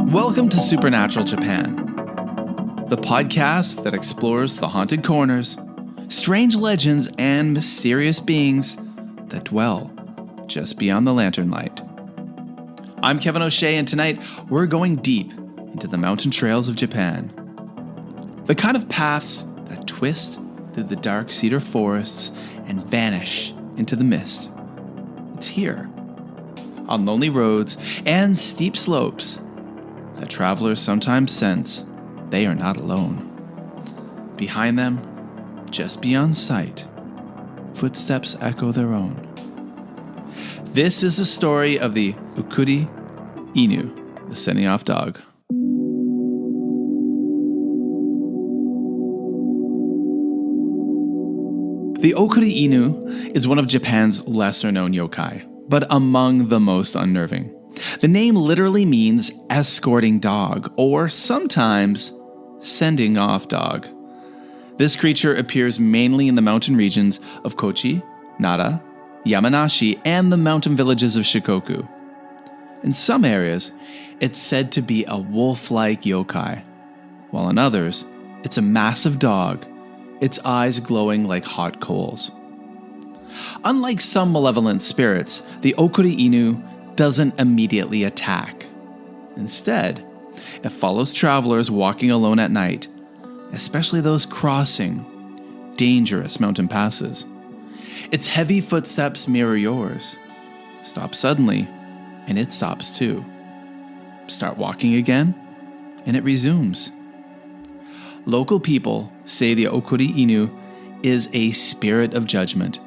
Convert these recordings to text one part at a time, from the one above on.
Welcome to Supernatural Japan, the podcast that explores the haunted corners, strange legends, and mysterious beings that dwell just beyond the lantern light. I'm Kevin O'Shea, and tonight we're going deep into the mountain trails of Japan. The kind of paths that twist through the dark cedar forests and vanish into the mist. It's here, on lonely roads and steep slopes, that travelers sometimes sense they are not alone. Behind them, just beyond sight, footsteps echo their own. This is the story of the Okuri-inu, the sending off dog. The Okuri-inu is one of Japan's lesser-known yokai, but among the most unnerving. The name literally means escorting dog, or sometimes sending off dog. This creature appears mainly in the mountain regions of Kochi, Nara, Yamanashi, and the mountain villages of Shikoku. In some areas, it's said to be a wolf-like yokai, while in others, it's a massive dog, its eyes glowing like hot coals. Unlike some malevolent spirits, the Okuri-inu doesn't immediately attack. Instead, it follows travelers walking alone at night, especially those crossing dangerous mountain passes. Its heavy footsteps mirror yours. Stop suddenly, and it stops too. Start walking again, and it resumes. Local people say the Okuri-inu is a spirit of judgment.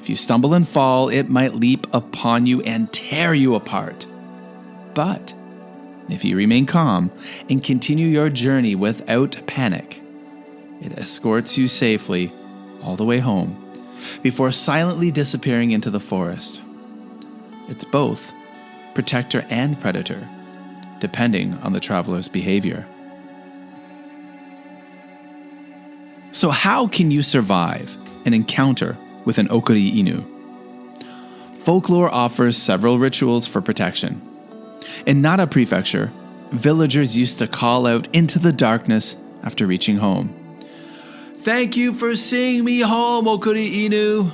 If you stumble and fall, it might leap upon you and tear you apart. But if you remain calm and continue your journey without panic, it escorts you safely all the way home before silently disappearing into the forest. It's both protector and predator, depending on the traveler's behavior. So how can you survive an encounter with an Okuri-inu? Folklore offers several rituals for protection. In Nara Prefecture, villagers used to call out into the darkness after reaching home. "Thank you for seeing me home, Okuri-inu."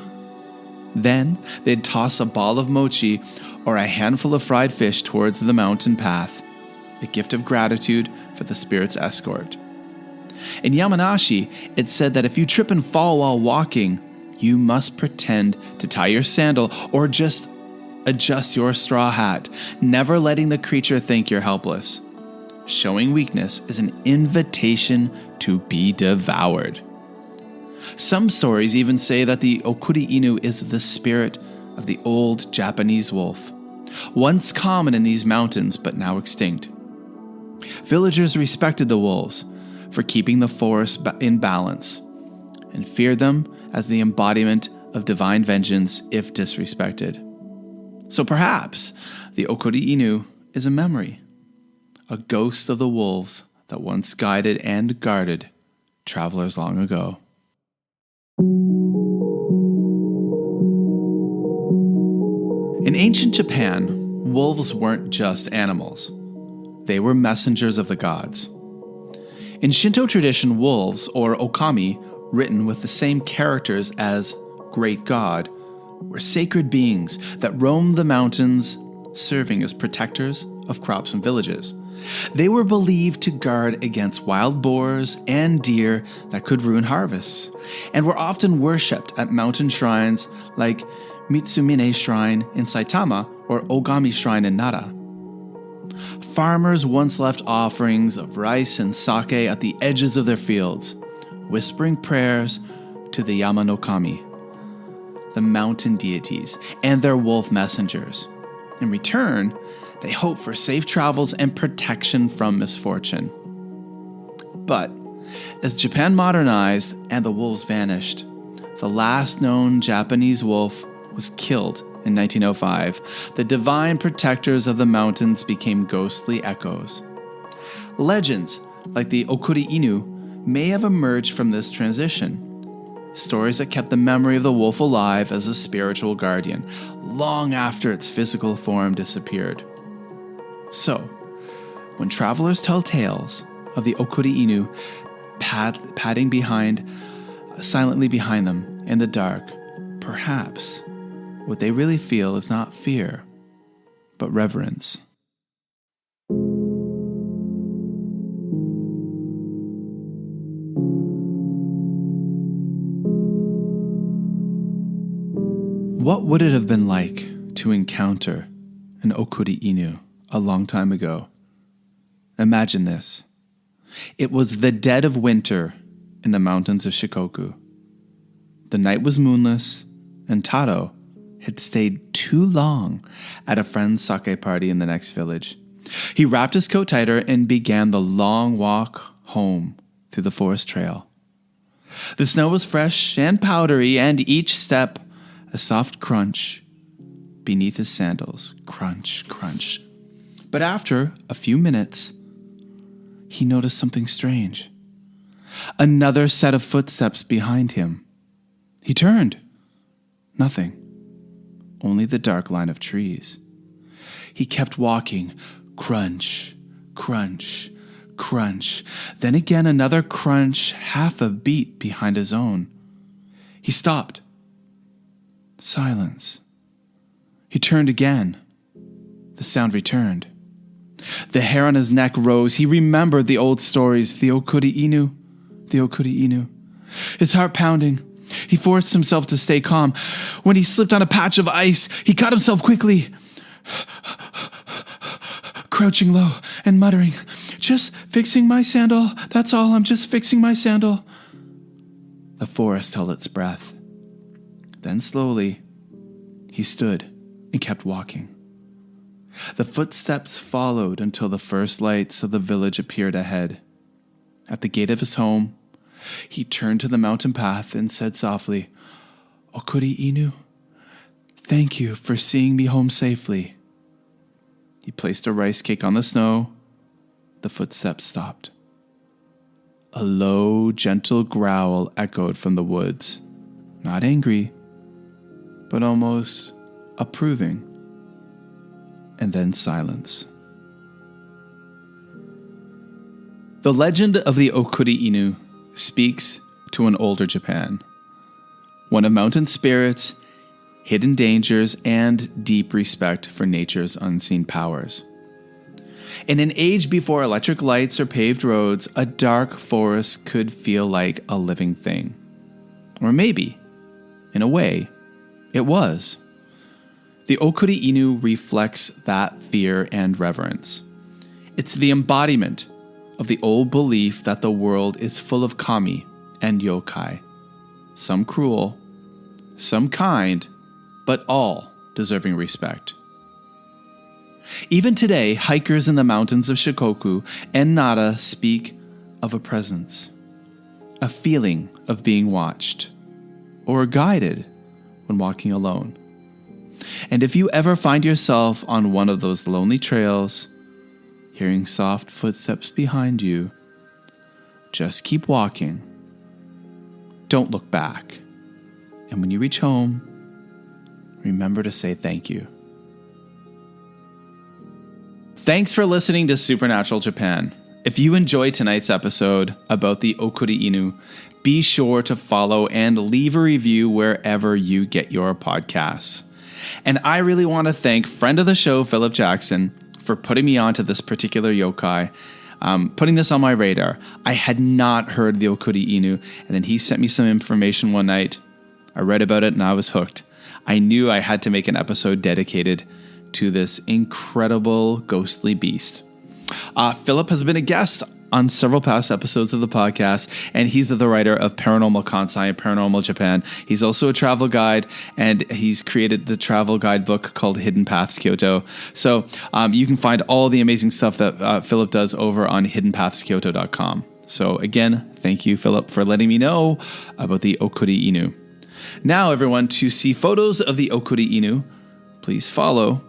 Then they'd toss a ball of mochi or a handful of fried fish towards the mountain path, a gift of gratitude for the spirit's escort. In Yamanashi, it's said that if you trip and fall while walking, you must pretend to tie your sandal or just adjust your straw hat, never letting the creature think you're helpless. Showing weakness is an invitation to be devoured. Some stories even say that the Okuri-inu is the spirit of the old Japanese wolf, once common in these mountains but now extinct. Villagers respected the wolves for keeping the forest in balance and feared them as the embodiment of divine vengeance if disrespected. So perhaps the Okuri-inu is a memory, a ghost of the wolves that once guided and guarded travelers long ago. In ancient Japan, wolves weren't just animals. They were messengers of the gods. In Shinto tradition, wolves, or okami, written with the same characters as Great God, were sacred beings that roamed the mountains, serving as protectors of crops and villages. They were believed to guard against wild boars and deer that could ruin harvests, and were often worshipped at mountain shrines like Mitsumine Shrine in Saitama or Ogami Shrine in Nara. Farmers once left offerings of rice and sake at the edges of their fields, whispering prayers to the Yamanokami, the mountain deities, and their wolf messengers. In return, they hoped for safe travels and protection from misfortune. But as Japan modernized and the wolves vanished, the last known Japanese wolf was killed in 1905. The divine protectors of the mountains became ghostly echoes. Legends like the Okuri-inu may have emerged from this transition. Stories that kept the memory of the wolf alive as a spiritual guardian, long after its physical form disappeared. So, When travelers tell tales of the Okuri-inu padding silently behind them in the dark, perhaps what they really feel is not fear, but reverence. What would it have been like to encounter an Okuri-inu a long time ago? Imagine this. It was the dead of winter in the mountains of Shikoku. The night was moonless, and Taro had stayed too long at a friend's sake party in the next village. He wrapped his coat tighter and began the long walk home through the forest trail. The snow was fresh and powdery, and each step a soft crunch beneath his sandals. Crunch, crunch. But after a few minutes, he noticed something strange. Another set of footsteps behind him. He turned. Nothing. Only the dark line of trees. He kept walking. Crunch, crunch, crunch. Then again another crunch, half a beat behind his own. He stopped. Silence. He turned again. The sound returned. The hair on his neck rose. He remembered the old stories. The Okuri-inu. The Okuri-inu. His heart pounding. He forced himself to stay calm. When he slipped on a patch of ice, he caught himself quickly, crouching low and muttering, "Just fixing my sandal. That's all. I'm just fixing my sandal." The forest held its breath. Then slowly, he stood and kept walking. The footsteps followed until the first lights of the village appeared ahead. At the gate of his home, he turned to the mountain path and said softly, "Okuri-inu, thank you for seeing me home safely." He placed a rice cake on the snow. The footsteps stopped. A low, gentle growl echoed from the woods. Not angry, but almost approving. And then silence. The legend of the Okuri-inu speaks to an older Japan, one of mountain spirits, hidden dangers, and deep respect for nature's unseen powers. In an age before electric lights or paved roads, a dark forest could feel like a living thing. Or maybe, in a way, it was. The Okuri-inu reflects that fear and reverence. It's the embodiment of the old belief that the world is full of kami and yokai, some cruel, some kind, but all deserving respect. Even today, hikers in the mountains of Shikoku and Nara speak of a presence, a feeling of being watched or guided when walking alone. And if you ever find yourself on one of those lonely trails, hearing soft footsteps behind you, just keep walking. Don't look back. And when you reach home, remember to say thank you. Thanks for listening to Supernatural Japan. If you enjoyed tonight's episode about the Okuri-inu, be sure to follow and leave a review wherever you get your podcasts. And I really want to thank friend of the show, Philip Jackson, for putting me onto this particular yokai, putting this on my radar. I had not heard the Okuri-inu, and then he sent me some information one night. I read about it and I was hooked. I knew I had to make an episode dedicated to this incredible ghostly beast. Philip has been a guest on several past episodes of the podcast, and he's the writer of Paranormal Kansai and Paranormal Japan. He's also a travel guide, and he's created the travel guide book called Hidden Paths Kyoto. So you can find all the amazing stuff that Philip does over on hiddenpathskyoto.com. So again, thank you, Philip, for letting me know about the Okuri-inu. Now, everyone, to see photos of the Okuri-inu, please follow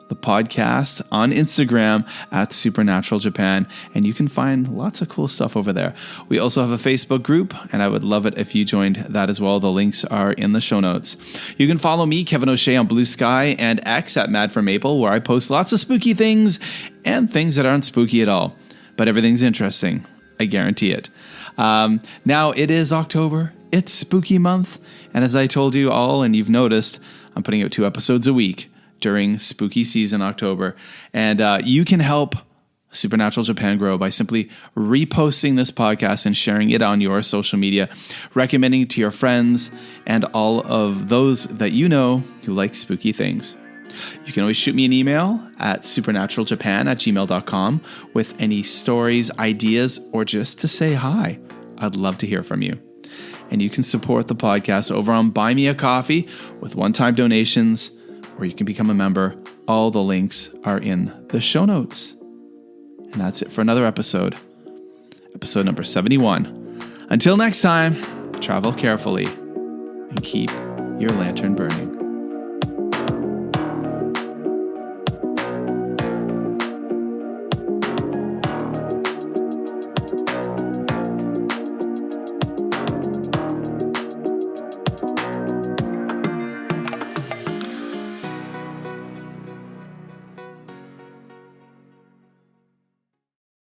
the podcast on Instagram at Supernatural Japan, and you can find lots of cool stuff over there. We also have a Facebook group, and I would love it if you joined that as well. The links are in the show notes. You can follow me, Kevin O'Shea, on Blue Sky and X at Mad for Maple, where I post lots of spooky things and things that aren't spooky at all. But everything's interesting. I guarantee it. Now it is October. It's spooky month. And as I told you all, and you've noticed, I'm putting out 2 episodes a week during spooky season October. And you can help Supernatural Japan grow by simply reposting this podcast and sharing it on your social media, recommending it to your friends and all of those that you know who like spooky things. You can always shoot me an email at supernaturaljapan@gmail.com with any stories, ideas, or just to say hi. I'd love to hear from you. And you can support the podcast over on Buy Me a Coffee with one-time donations, or you can become a member. All the links are in the show notes. And that's it for another episode number 71. Until next time, travel carefully and keep your lantern burning.